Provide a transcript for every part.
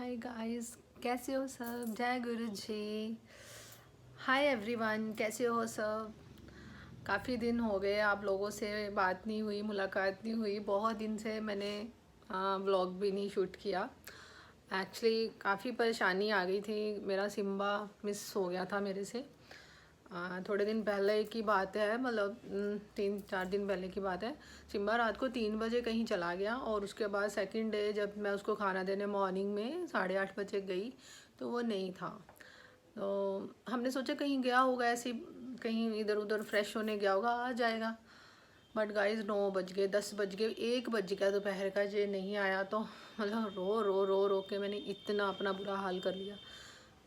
Hi guys, कैसे हो सब। जय गुरु जी। हाय एवरीवन, कैसे हो सब। काफ़ी दिन हो गए आप लोगों से बात नहीं हुई, मुलाकात नहीं हुई। बहुत दिन से मैंने व्लॉग भी नहीं शूट किया। एक्चुअली काफ़ी परेशानी आ गई थी। मेरा सिम्बा मिस हो गया था मेरे से। थोड़े दिन पहले की बात है, मतलब 3-4 दिन पहले की बात है। सिम्बा रात को 3 बजे कहीं चला गया और उसके बाद सेकंड डे जब मैं उसको खाना देने मॉर्निंग में 8:30 बजे गई तो वो नहीं था। तो हमने सोचा कहीं गया होगा, ऐसे कहीं इधर उधर फ्रेश होने गया होगा, आ जाएगा। बट गाइस 9 बज गए, 10 बज गए, 1 बज गया दोपहर का, ये नहीं आया। तो मतलब रो रो रो रो के मैंने इतना अपना बुरा हाल कर लिया।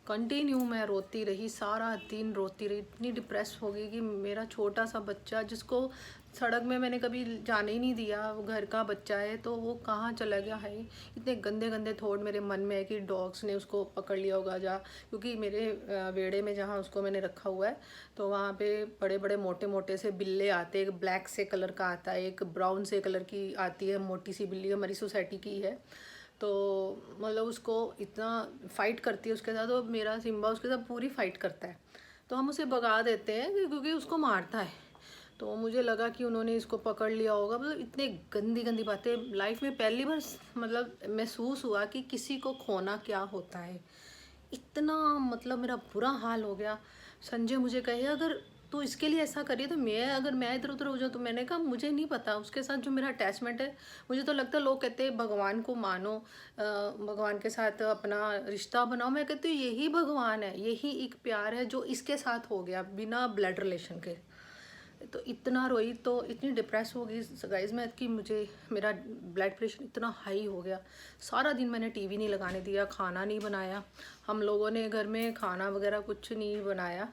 कंटिन्यू मैं रोती रही, सारा दिन रोती रही। इतनी डिप्रेस हो गई कि मेरा छोटा सा बच्चा, जिसको सड़क में मैंने कभी जाने ही नहीं दिया, वो घर का बच्चा है, तो वो कहाँ चला गया है। इतने गंदे गंदे थॉट मेरे मन में है कि डॉग्स ने उसको पकड़ लिया होगा जा, क्योंकि मेरे वेड़े में जहाँ उसको मैंने रखा हुआ है तो वहाँ पे बड़े बड़े मोटे मोटे से बिल्ले आते हैं। एक ब्लैक से कलर का आता है, एक ब्राउन से कलर की आती है, मोटी सी बिल्ली हमारी सोसाइटी की है। तो मतलब उसको इतना फ़ाइट करती है उसके साथ, तो मेरा सिम्बा उसके साथ पूरी फ़ाइट करता है। तो हम उसे भगा देते हैं क्योंकि उसको मारता है। तो मुझे लगा कि उन्होंने इसको पकड़ लिया होगा। मतलब इतने गंदी गंदी बातें लाइफ में पहली बार मतलब महसूस हुआ कि किसी को खोना क्या होता है। इतना मतलब मेरा बुरा हाल हो गया। संजय मुझे कहे अगर तो इसके लिए ऐसा करिए, तो मैं इधर उधर हो जाऊँ। तो मैंने कहा मुझे नहीं पता उसके साथ जो मेरा अटैचमेंट है। मुझे तो लगता है लोग कहते हैं भगवान को मानो, भगवान के साथ अपना रिश्ता बनाओ। मैं कहती हूँ यही भगवान है, यही एक प्यार है जो इसके साथ हो गया बिना ब्लड रिलेशन के। तो इतना रोई, तो इतनी डिप्रेस हो गई गाइज मैं कि मुझे मेरा ब्लड प्रेशर इतना हाई हो गया। सारा दिन मैंने टीवी नहीं लगाने दिया, खाना नहीं बनाया। हम लोगों ने घर में खाना वगैरह कुछ नहीं बनाया।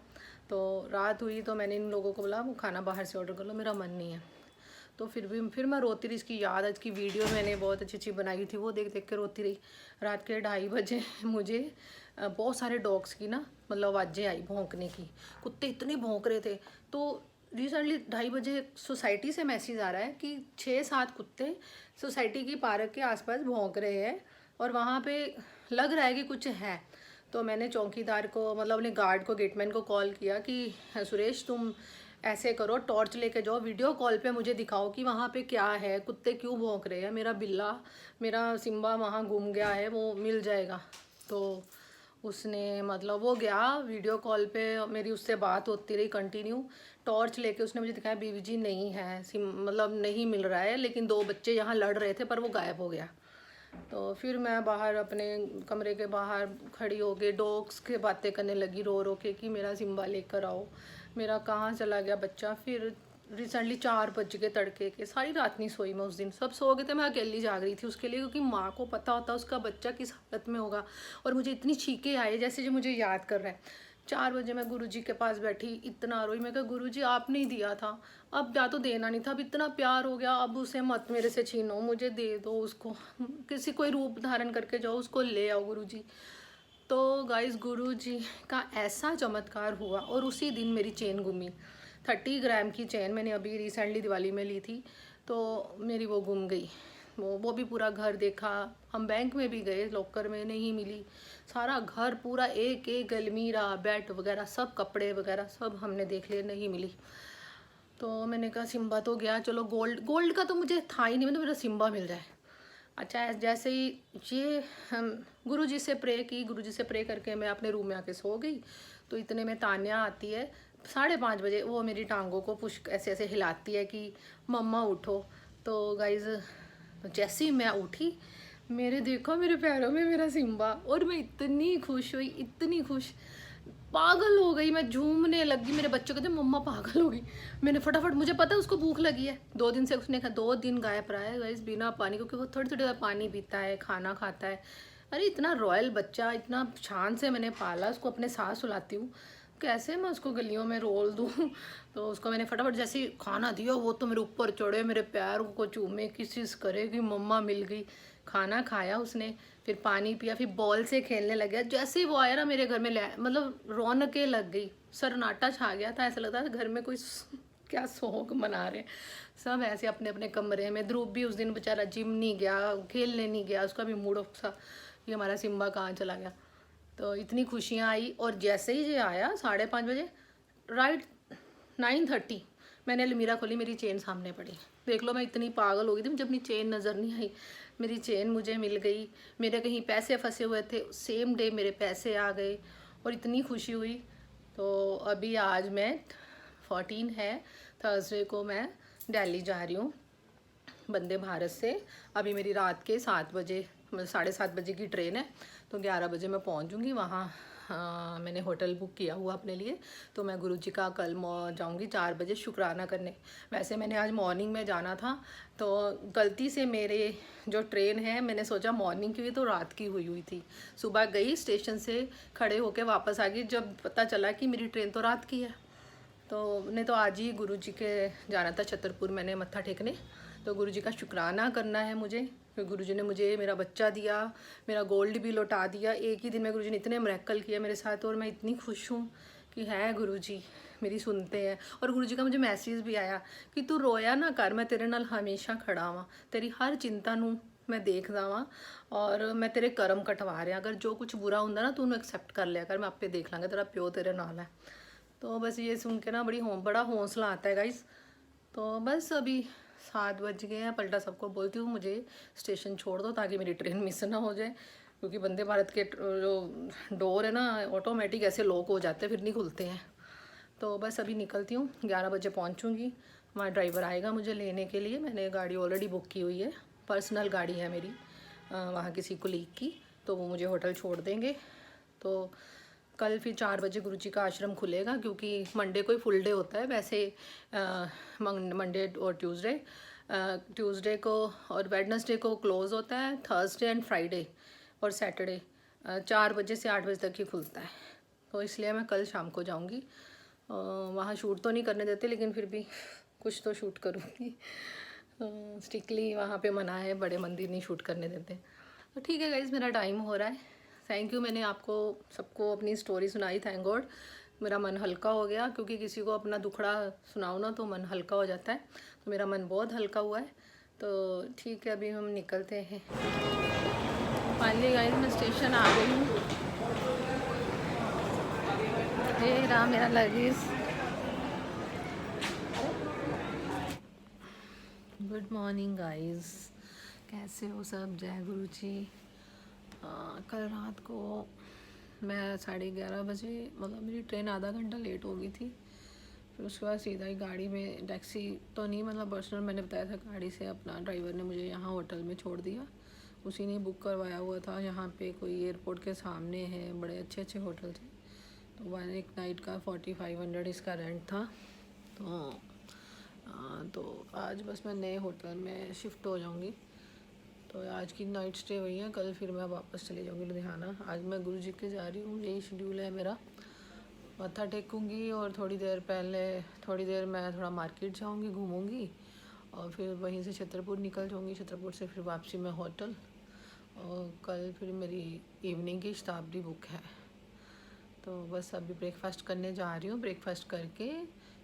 तो रात हुई तो मैंने इन लोगों को बोला वो खाना बाहर से ऑर्डर कर लो, मेरा मन नहीं है। तो फिर मैं रोती रही। इसकी याद आज की वीडियो मैंने बहुत अच्छी अच्छी बनाई थी, वो देख देख के रोती रही। रात के 2:30 बजे मुझे बहुत सारे डॉग्स की ना मतलब आवाज़ें आई भौंकने की। कुत्ते इतने भौंक रहे थे। तो रिसेंटली 2:30 बजे सोसाइटी से मैसेज आ रहा है कि 6-7 कुत्ते सोसाइटी की पार्क के आसपास भौंक रहे हैं और वहाँ पे लग रहा है कि कुछ है। तो मैंने चौकीदार को मतलब अपने गार्ड को, गेटमैन को कॉल किया कि सुरेश तुम ऐसे करो, टॉर्च लेके जाओ, वीडियो कॉल पे मुझे दिखाओ कि वहाँ पे क्या है, कुत्ते क्यों भौंक रहे हैं, मेरा बिल्ला, मेरा सिम्बा वहाँ घूम गया है, वो मिल जाएगा। तो उसने मतलब वो गया वीडियो कॉल पे, मेरी उससे बात होती रही कंटिन्यू। टॉर्च लेके उसने मुझे दिखाया बीवी जी नहीं है, मतलब नहीं मिल रहा है, लेकिन 2 बच्चे यहाँ लड़ रहे थे पर वो गायब हो गया। तो फिर मैं बाहर अपने कमरे के बाहर खड़ी हो गई, डॉग्स के बातें करने लगी रो रो के कि मेरा सिम्बा लेकर आओ, मेरा कहाँ चला गया बच्चा। फिर रिसेंटली 4 बज गए तड़के के, सारी रात नहीं सोई मैं उस दिन। सब सो गए थे, मैं अकेली जाग रही थी उसके लिए, क्योंकि माँ को पता होता उसका बच्चा किस हालत में होगा। और मुझे इतनी छींकें आई जैसे जो मुझे याद कर रहा है। 4 बजे मैं गुरुजी के पास बैठी, इतना रोई। मैं कहा गुरुजी आपने ही दिया था, अब या तो देना नहीं था, अब इतना प्यार हो गया, अब उसे मत मेरे से छीनो, मुझे दे दो उसको, किसी कोई रूप धारण करके जाओ, उसको ले आओ गुरुजी। तो गाइस गुरुजी का ऐसा चमत्कार हुआ और उसी दिन मेरी चेन गुमी। 30 ग्राम की चेन मैंने अभी रिसेंटली दिवाली में ली थी, तो मेरी वो गुम गई। वो भी पूरा घर देखा, हम बैंक में भी गए, लॉकर में नहीं मिली। सारा घर पूरा एक एक अलमीरा, बेड वगैरह सब, कपड़े वगैरह सब हमने देख लिए, नहीं मिली। तो मैंने कहा सिम्बा तो गया, चलो गोल्ड गोल्ड का तो मुझे था ही नहीं, मतलब मेरा सिम्बा मिल जाए। अच्छा जैसे ही ये हम गुरुजी से प्रे की, गुरुजी से प्रे करके मैं अपने रूम में आके सो गई। तो इतने में तान्या आती है 5:30 बजे, वो मेरी टांगों को पुश ऐसे ऐसे हिलाती है कि मम्मा उठो। तो गाइज जैसे ही मैं उठी, मेरे देखो मेरे पैरों में मेरा सिम्बा, और मैं इतनी खुश हुई, इतनी खुश, पागल हो गई, मैं झूमने लगी। मेरे बच्चों कहते मम्मा पागल हो गई। मैंने फटाफट, मुझे पता है उसको भूख लगी है, 2 दिन से उसने कहा 2 दिन गायब रहा है गाइस बिना पानी, क्योंकि वो थोड़ी थोड़ी देर पानी पीता है, खाना खाता है। अरे इतना रॉयल बच्चा, इतना शान से मैंने पाला उसको, अपने साथ सुलाती हूँ, कैसे मैं उसको गलियों में रोल दूँ। तो उसको मैंने फटाफट जैसे ही खाना दिया, वो तो मेरे ऊपर चढ़े, मेरे पैर को चूमे, किस करे कि मम्मा मिल गई। खाना खाया उसने, फिर पानी पिया, फिर बॉल से खेलने लग गया। जैसे ही वो आया ना मेरे घर में, मतलब रौनकें लग गई, सन्नाटा छा गया था। ऐसा लगता था घर में कोई क्या सोग मना रहे हैं। सब ऐसे अपने अपने कमरे में। ध्रुव भी उस दिन बेचारा जिम नहीं गया, खेलने नहीं गया, उसका भी मूड ऑफ था। कि हमारा सिम्बा कहाँ चला गया। तो इतनी खुशियाँ आई, और जैसे ही ये आया 5:30 बजे, राइट 9:30 मैंने अलमीरा खोली, मेरी चेन सामने पड़ी। देख लो, मैं इतनी पागल हो गई थी, मुझे अपनी चेन नज़र नहीं आई। मेरी चेन मुझे मिल गई, मेरे कहीं पैसे फंसे हुए थे, सेम डे मेरे पैसे आ गए और इतनी खुशी हुई। तो अभी आज मैं 14 है, थर्सडे को मैं दिल्ली जा रही हूँ वंदे भारत से। अभी मेरी रात के 7 बजे, मतलब 7:30 बजे की ट्रेन है, तो 11 बजे मैं पहुँचूँगी वहाँ। मैंने होटल बुक किया हुआ अपने लिए, तो मैं गुरुजी का कल जाऊँगी 4 बजे शुक्राना करने। वैसे मैंने आज मॉर्निंग में जाना था, तो गलती से मेरे जो ट्रेन है, मैंने सोचा मॉर्निंग की हुई तो रात की हुई थी। सुबह गई, स्टेशन से खड़े होके वापस आ गई, जब पता चला कि मेरी ट्रेन तो रात की है। तो नहीं तो आज ही गुरुजी के जाना था छतरपुर, मैंने मत्था टेकने। तो गुरुजी का शुक्राना करना है मुझे, क्योंकि गुरुजी ने मुझे मेरा बच्चा दिया, मेरा गोल्ड भी लौटा दिया। एक ही दिन में गुरुजी ने इतने मिरेकल किए मेरे साथ, और मैं इतनी खुश हूँ कि है गुरुजी मेरी सुनते हैं। और गुरुजी का मुझे मैसेज भी आया कि तू रोया ना कर, मैं तेरे नाल हमेशा खड़ा हाँ, तेरी हर चिंता नू मैं देखदा वा, और मैं तेरे कर्म कटवा रहा। अगर जो कुछ बुरा होंदा ना, तू उन्हें एक्सेप्ट कर लिया कर, मैं आपे देख लाँगा, तेरा प्यो तेरे नाल है। तो बस ये सुन के ना बड़ा हौसला आता है गाइस। तो बस अभी 7 बज गए हैं, पलटा सबको बोलती हूँ मुझे स्टेशन छोड़ दो ताकि मेरी ट्रेन मिस ना हो जाए, क्योंकि वंदे भारत के जो डोर है ना, ऑटोमेटिक ऐसे लॉक हो जाते हैं, फिर नहीं खुलते हैं। तो बस अभी निकलती हूँ, 11 बजे पहुँचूँगी। वहाँ ड्राइवर आएगा मुझे लेने के लिए, मैंने गाड़ी ऑलरेडी बुक की हुई है, पर्सनल गाड़ी है मेरी वहाँ किसी कोलीग की, तो वो मुझे होटल छोड़ देंगे। तो कल फिर 4 बजे गुरुजी का आश्रम खुलेगा, क्योंकि मंडे को ही फुल डे होता है वैसे। मंडे और ट्यूसडे को और वेडनेसडे को क्लोज़ होता है, थर्सडे एंड फ्राइडे और सैटरडे 4 बजे से 8 बजे तक ही खुलता है। तो इसलिए मैं कल शाम को जाऊंगी। वहाँ शूट तो नहीं करने देते, लेकिन फिर भी कुछ तो शूट करूँगी। स्ट्रिक्टली वहाँ पे मना है, बड़े मंदिर नहीं शूट करने देते। तो ठीक है गाइज़, मेरा टाइम हो रहा है। थैंक यू, मैंने आपको सबको अपनी स्टोरी सुनाई, थैंक गॉड। मेरा मन हल्का हो गया, क्योंकि किसी को अपना दुखड़ा सुनाओ ना तो मन हल्का हो जाता है। तो मेरा मन बहुत हल्का हुआ है। तो ठीक है, अभी हम निकलते हैं। फाइनली गाइस मैं स्टेशन आ गई हूँ। ये रहा मेरा लगेज। गुड मॉर्निंग गाइस, कैसे हो सब? जय गुरु जी। कल रात को मैं 11:30 बजे, मतलब मेरी ट्रेन आधा घंटा लेट हो गई थी। फिर उसके बाद सीधा ही गाड़ी में, टैक्सी तो नहीं, मतलब पर्सनल मैंने बताया था, गाड़ी से अपना ड्राइवर ने मुझे यहाँ होटल में छोड़ दिया। उसी ने बुक करवाया हुआ था, यहाँ पे कोई एयरपोर्ट के सामने है, बड़े अच्छे अच्छे होटल थे। तो एक नाइट का 4500 इसका रेंट था। तो आज बस मैं नए होटल में शिफ्ट हो जाऊँगी। तो आज की नाइट स्टे हुई है, कल फिर मैं वापस चली जाऊँगी लुधियाना। आज मैं गुरुजी के जा रही हूँ, यही शेड्यूल है मेरा। मत्था टेकूँगी और थोड़ी देर मैं थोड़ा मार्केट जाऊँगी, घूमूँगी, और फिर वहीं से छतरपुर निकल जाऊँगी। छतरपुर से फिर वापसी में होटल, और कल फिर मेरी इवनिंग की शताब्दी बुक है। तो बस अभी ब्रेकफास्ट करने जा रही हूँ, ब्रेकफास्ट करके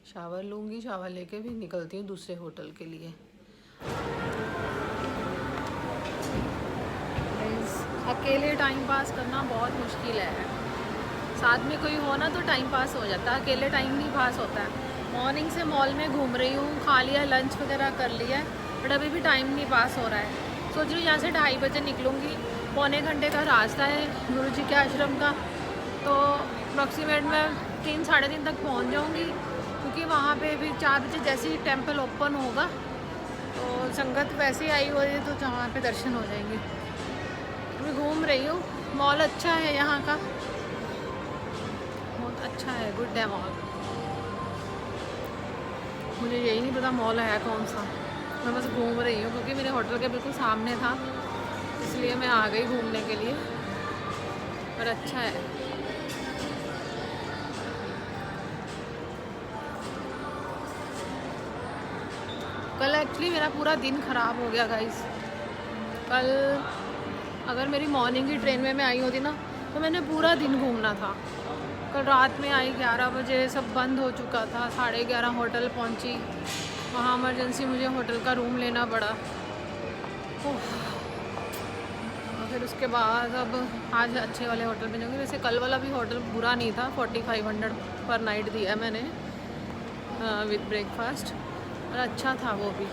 शावर लूँगी, शावर लेके भी निकलती हूँ दूसरे होटल के लिए। अकेले टाइम पास करना बहुत मुश्किल है, साथ में कोई हो ना तो टाइम पास हो जाता है, अकेले टाइम नहीं पास होता है। मॉर्निंग से मॉल में घूम रही हूँ, खा लिया, लंच वगैरह कर लिया है, बट अभी भी टाइम नहीं पास हो रहा है। सोच रही हूँ यहाँ से 2:30 बजे निकलूँगी, पौने घंटे का रास्ता है गुरुजी के आश्रम का। तो अप्रॉक्सीमेट मैं 3 साढ़े 3 तक पहुँच जाऊँगी, क्योंकि वहाँ पे फिर 4 बजे जैसे ही टेम्पल ओपन होगा तो संगत वैसे ही आई हो रही है, तो वहाँ पे दर्शन हो जाएंगे। मैं घूम रही हूँ, मॉल अच्छा है यहाँ का, बहुत अच्छा है, गुड है मॉल। मुझे यही नहीं पता मॉल है कौन सा, मैं बस घूम रही हूँ, क्योंकि मेरे होटल के बिल्कुल सामने था, इसलिए मैं आ गई घूमने के लिए। पर अच्छा है। कल एक्चुअली मेरा पूरा दिन ख़राब हो गया गाइस। कल अगर मेरी मॉर्निंग की ट्रेन में मैं आई होती ना, तो मैंने पूरा दिन घूमना था। कल रात में आई 11 बजे, सब बंद हो चुका था। 11:30 होटल पहुंची, वहाँ इमरजेंसी मुझे होटल का रूम लेना पड़ा। फिर उसके बाद अब आज अच्छे वाले होटल में जाऊँगी। वैसे कल वाला भी होटल बुरा नहीं था, 4500 पर नाइट दिया मैंने विद ब्रेकफास्ट, और अच्छा था वो भी,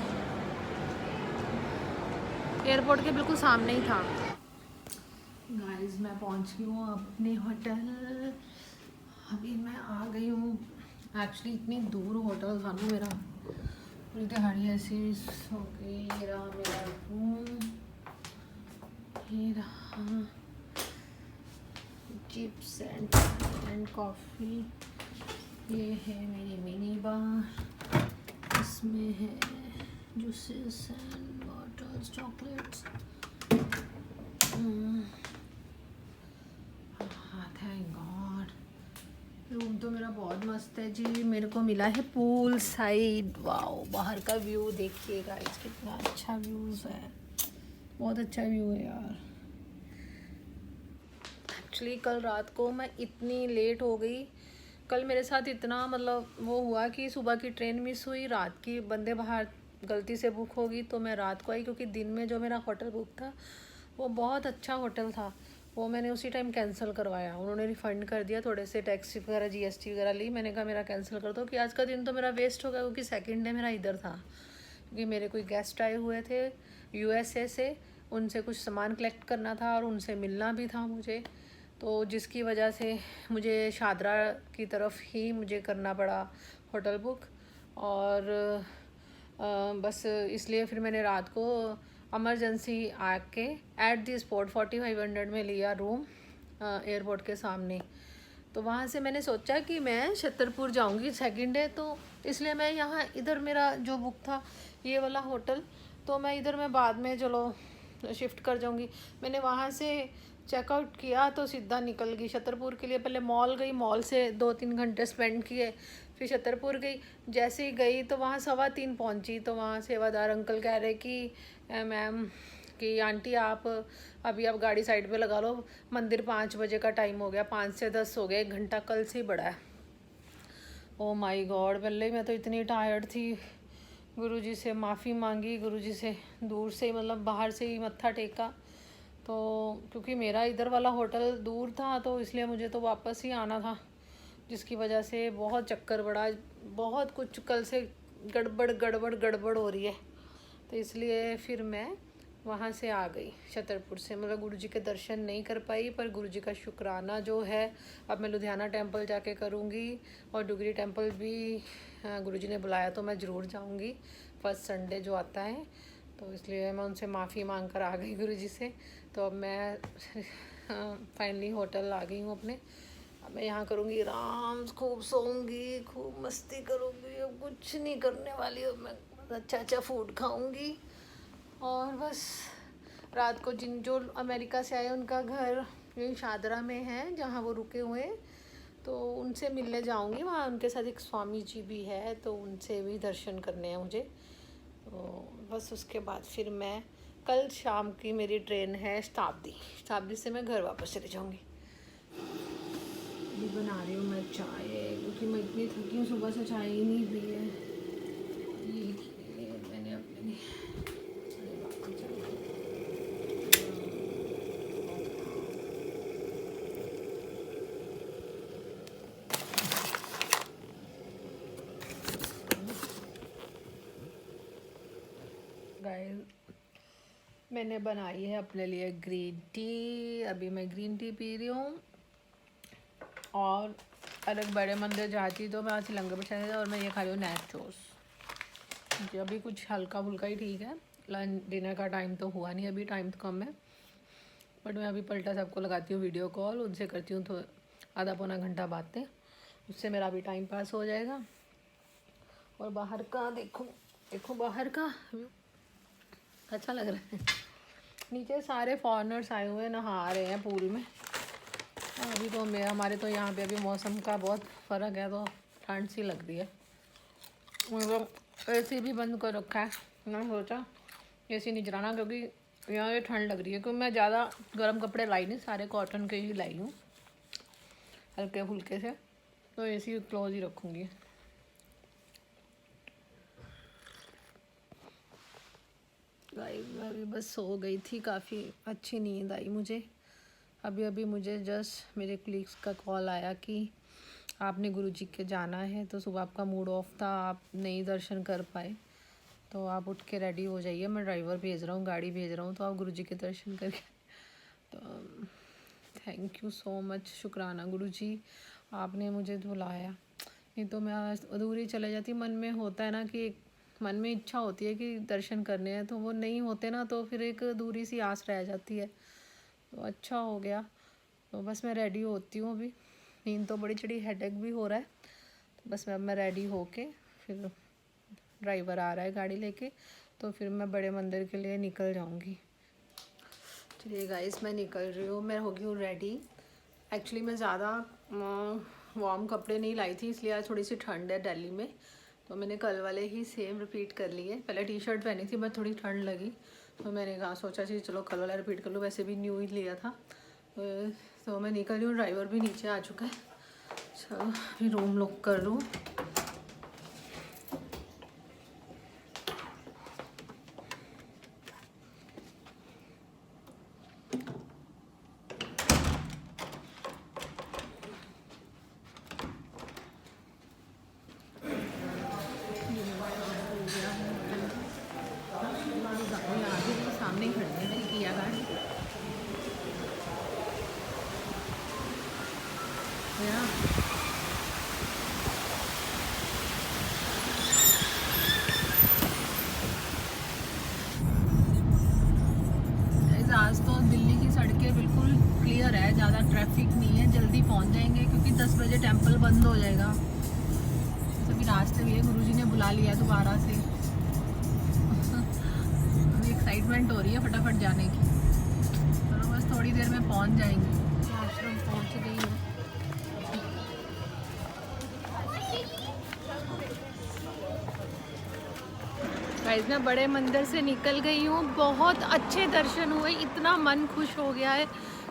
एयरपोर्ट के बिल्कुल सामने ही था। गाइस मैं पहुंच गई हूँ अपने होटल, अभी मैं आ गई हूँ। एक्चुअली इतनी दूर होटल था ना मेरा, पूरी दिहाड़ी ऐसी हो गई। ये रहा मेरा रूम, ये रहा चिप्स एंड कॉफ़ी, ये है मेरी मिनी बार, इसमें है juices and waters, chocolates. Thank God, room तो मेरा बहुत मस्त है जी। मेरे को मिला है पूल साइड, वाओ, बाहर का व्यू देखिएगा, इसका कितना अच्छा व्यूज़ है, बहुत अच्छा व्यू है यार। एक्चुअली कल रात को मैं इतनी लेट हो गई, कल मेरे साथ इतना मतलब वो हुआ कि सुबह की ट्रेन मिस हुई, रात की बंदे बाहर गलती से बुक होगी तो मैं रात को आई, क्योंकि दिन में जो मेरा होटल बुक था वो बहुत अच्छा होटल था, वो मैंने उसी टाइम कैंसिल करवाया। उन्होंने रिफ़ंड कर दिया, थोड़े से टैक्स वगैरह जीएसटी वगैरह ली। मैंने कहा मेरा कैंसिल कर दो कि आज का दिन तो मेरा वेस्ट हो गया, क्योंकि सेकंड डे मेरा इधर था, क्योंकि मेरे कोई गेस्ट आए हुए थे यूएसए से, उनसे कुछ सामान कलेक्ट करना था और उनसे मिलना भी था मुझे, तो जिसकी वजह से मुझे शादरा की तरफ ही मुझे करना पड़ा होटल बुक। और बस इसलिए फिर मैंने रात को इमरजेंसी आके एट दी स्पॉट 4500 में लिया रूम एयरपोर्ट के सामने। तो वहाँ से मैंने सोचा कि मैं छतरपुर जाऊँगी सेकंड डे, तो इसलिए मैं यहाँ इधर मेरा जो बुक था ये वाला होटल, तो मैं इधर मैं बाद में चलो शिफ्ट कर जाऊँगी। मैंने वहाँ से चेकआउट किया तो सीधा निकल गई छतरपुर के लिए। पहले मॉल गई, मॉल से 2-3 घंटे स्पेंड किए, फिर छतरपुर गई। जैसे ही गई तो वहाँ 3:15 पहुँची, तो वहाँ सेवादार अंकल कह रहे कि मैम कि आंटी आप अभी आप गाड़ी साइड पे लगा लो, मंदिर 5 बजे का टाइम हो गया, 5 से 10 हो गया, 1 घंटा कल से ही बढ़ा है। ओ माय गॉड, पहले मैं तो इतनी टायर्ड थी, गुरुजी से माफ़ी मांगी, गुरुजी से दूर से ही मतलब बाहर से ही मत्था टेका। तो क्योंकि मेरा इधर वाला होटल दूर था तो इसलिए मुझे तो वापस ही आना था, जिसकी वजह से बहुत चक्कर पड़ा, बहुत कुछ कल से गड़बड़ गड़बड़ गड़बड़ हो रही है। तो इसलिए फिर मैं वहाँ से आ गई छतरपुर से, मतलब गुरुजी के दर्शन नहीं कर पाई, पर गुरुजी का शुक्राना जो है अब मैं लुधियाना टेंपल जाके करूँगी, और डुगरी टेंपल भी गुरुजी ने बुलाया तो मैं ज़रूर जाऊँगी फर्स्ट संडे जो आता है। तो इसलिए मैं उनसे माफ़ी मांग कर आ गई गुरुजी से। तो अब मैं फाइनली होटल आ गई हूँ अपने, अब मैं यहाँ करूँगी आराम, खूब सोऊंगी, खूब मस्ती करूँगी, अब कुछ नहीं करने वाली, अब मैं अच्छा अच्छा फूड खाऊँगी। और बस रात को जो अमेरिका से आए उनका घर यही शादरा में है जहाँ वो रुके हुए, तो उनसे मिलने जाऊँगी। वहाँ उनके साथ एक स्वामी जी भी है, तो उनसे भी दर्शन करने हैं मुझे। तो बस उसके बाद फिर मैं कल शाम की मेरी ट्रेन है शताब्दी से मैं घर वापस चली जाऊँगी। अभी बना रही हूँ मैं चाय, क्योंकि मैं इतनी थकी हूँ, सुबह से चाय ही नहीं पी है। ये मैंने अपने मैंने बनाई है अपने लिए ग्रीन टी, अभी मैं ग्रीन टी पी रही हूँ। और अलग बड़े मंदिर जाती तो मैं आज लंगर प्रसाद, और मैं ये खा रही हूँ नैचोस। अभी कुछ हल्का फुल्का ही ठीक है, लंच डिनर का टाइम तो हुआ नहीं, अभी टाइम तो कम है, बट मैं अभी पलटा सबको लगाती हूँ वीडियो कॉल, उनसे करती हूँ तो आधा पौना घंटा बातें, उससे मेरा भी टाइम पास हो जाएगा। और बाहर का देखो बाहर का अच्छा लग रहा है। नीचे सारे फॉरेनर्स आए हुए नहा रहे हैं पूल में। अभी तो हमारे तो यहाँ पे अभी मौसम का बहुत फ़र्क है, तो ठंड सी लग रही है, मतलब एसी भी बंद कर रखा है। मैंने सोचा एसी नहीं चलाना, क्योंकि यहाँ पे ठंड लग रही है, क्योंकि मैं ज़्यादा गर्म कपड़े लाई नहीं, सारे कॉटन के ही लाई हूँ हल्के फुल्के से, तो एसी क्लोज ही रखूँगी। गाइस मैं अभी बस सो गई थी, काफ़ी अच्छी नींद आई मुझे। अभी अभी मुझे जस्ट मेरे कलीग्स का कॉल आया कि आपने गुरुजी के जाना है, तो सुबह आपका मूड ऑफ था, आप नहीं दर्शन कर पाए, तो आप उठ के रेडी हो जाइए, मैं ड्राइवर भेज रहा हूँ, गाड़ी भेज रहा हूँ, तो आप गुरुजी के दर्शन करके। तो थैंक यू सो मच, शुक्राना गुरुजी, आपने मुझे बुलाया, नहीं तो मैं अधूरी चले जाती। मन में होता है ना कि मन में इच्छा होती है कि दर्शन करने हैं, तो वो नहीं होते ना, तो फिर एक अधूरी सी आस रह जाती है। तो अच्छा हो गया, तो बस मैं रेडी होती हूँ अभी, नींद तो बड़ी चढ़ी, हेडेक भी हो रहा है, तो बस मैं रेडी होके फिर ड्राइवर आ रहा है गाड़ी लेके, तो फिर मैं बड़े मंदिर के लिए निकल जाऊँगी। चलिए गाइस मैं निकल रही हूँ, मैं हो गई हूँ रेडी। एक्चुअली मैं ज़्यादा वार्म कपड़े नहीं लाई थी, इसलिए आज थोड़ी सी ठंड है दिल्ली में, तो मैंने कल वाले ही सेम रिपीट कर लिए। पहले टी शर्ट पहनी थी, बट थोड़ी ठंड लगी, तो मैंने कहा सोचा कि चलो कल वाला रिपीट कर लूँ, वैसे भी न्यू ही लिया था। तो मैं निकल रही हूँ, ड्राइवर भी नीचे आ चुका है। चलो अभी रूम लॉक कर लूँ। सामने ही खड़ी है मेरी किया गाड़ी, आज तो दिल्ली की सड़कें बिल्कुल क्लियर है, ज़्यादा ट्रैफिक नहीं है, जल्दी पहुंच जाएंगे क्योंकि 10 बजे टेंपल बंद हो जाएगा। अभी रास्ते में गुरुजी ने बुला लिया दोबारा से। अभी एक्साइटमेंट हो रही है फटाफट जाने की, तो बस थोड़ी देर में पहुंच जाएंगे। आश्रम पहुंच गई हूँ। गाइस मैं बड़े मंदिर से निकल गई हूँ, बहुत अच्छे दर्शन हुए, इतना मन खुश हो गया है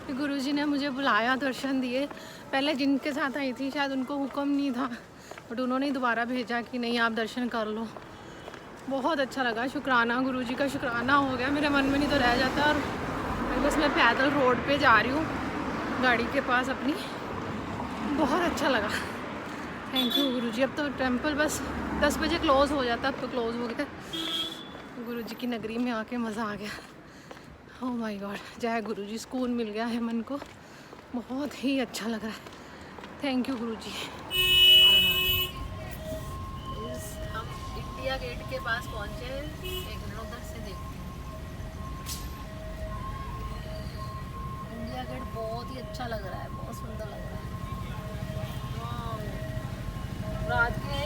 कि गुरुजी ने मुझे बुलाया, दर्शन दिए। पहले जिनके साथ आई थी शायद उनको हुक्म नहीं था, बट उन्होंने दोबारा भेजा कि नहीं आप दर्शन कर लो। बहुत अच्छा लगा, शुक्राना गुरुजी का, शुक्राना हो गया, मेरे मन में नहीं तो रह जाता। और बस मैं पैदल रोड पे जा रही हूँ गाड़ी के पास अपनी, बहुत अच्छा लगा। थैंक यू गुरुजी। अब तो टेंपल बस 10 बजे क्लोज़ हो जाता, अब तो क्लोज़ हो गया। गुरुजी की नगरी में आके मज़ा आ गया। ओह माय गॉड, जय गुरुजी, सुकून मिल गया है मन को, बहुत ही अच्छा लग रहा है। थैंक यू गुरुजी। हम इंडिया गेट के पास पहुँचे, एक मिनट उधर से देखते हैं। इंडिया गेट बहुत ही अच्छा लग रहा है, बहुत सुंदर लग रहा है। रात के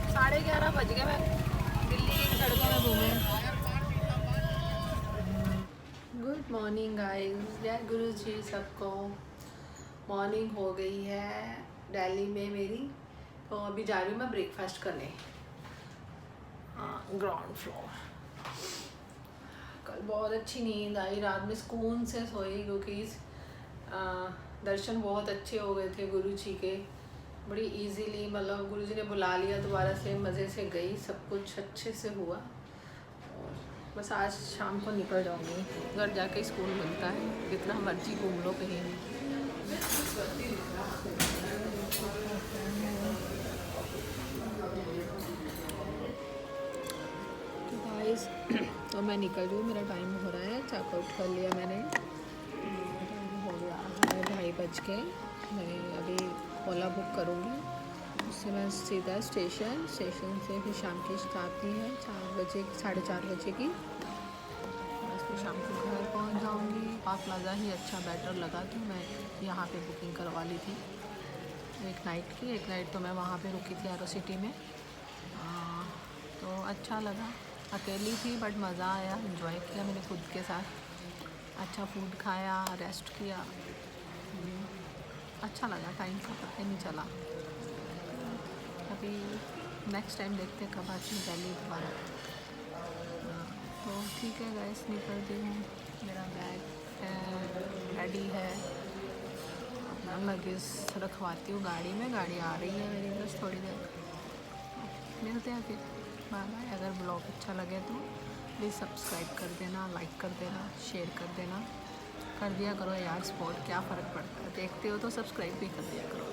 11:30 बज गए, मैं दिल्ली की सड़कों में घूमे। गुड मॉर्निंग गाइस, जय गुरु जी सबको। मॉर्निंग हो गई है दिल्ली में मेरी, तो अभी जा रही हूँ मैं ब्रेकफास्ट करने, ग्राउंड फ्लोर। कल बहुत अच्छी नींद आई, रात में सुकून से सोई, क्योंकि दर्शन बहुत अच्छे हो गए थे गुरु जी के, बड़ी इजीली, मतलब गुरुजी ने बुला लिया, दोबारा से मज़े से गई, सब कुछ अच्छे से हुआ। और बस आज शाम को निकल जाऊंगी, घर जाके स्कूल मिलता है, कितना मर्जी घूम लो कहीं भी। तो गाइस तो मैं निकल रही हूँ, मेरा टाइम हो रहा है, चेकआउट कर लिया मैंने, टाइम हो गया है 2:30 बज के। मैं अभी ओला बुक करूँगी, उससे मैं सीधा स्टेशन से फिर शाम की आती है 4 बजे, 4:30 बजे की, बस फिर शाम को घर पहुंच जाऊंगी। पार्क प्लाजा ही अच्छा बेटर लगा, तो मैं यहाँ पे बुकिंग करवा ली थी एक नाइट तो मैं वहाँ पे रुकी थी एरो सिटी में, तो अच्छा लगा। अकेली थी बट मज़ा आया, एंजॉय किया मैंने खुद के साथ, अच्छा फूड खाया, रेस्ट किया, अच्छा लगा, टाइम का पता नहीं चला। अभी नेक्स्ट टाइम देखते कब आती हूँ दिल्ली दोबारा। तो ठीक है गाइस, निकलती हूँ, मेरा बैग रेडी है, अपना लगेज रखवाती हूँ गाड़ी में, गाड़ी आ रही है मेरी, बस थोड़ी देर मिलते हैं फिर। Bye bye. अगर ब्लॉग अच्छा लगे तो प्लीज़ सब्सक्राइब कर देना, लाइक कर देना, शेयर कर देना, कर दिया करो यार सपोर्ट, क्या फ़र्क पड़ता है, देखते हो तो सब्सक्राइब भी कर दिया करो।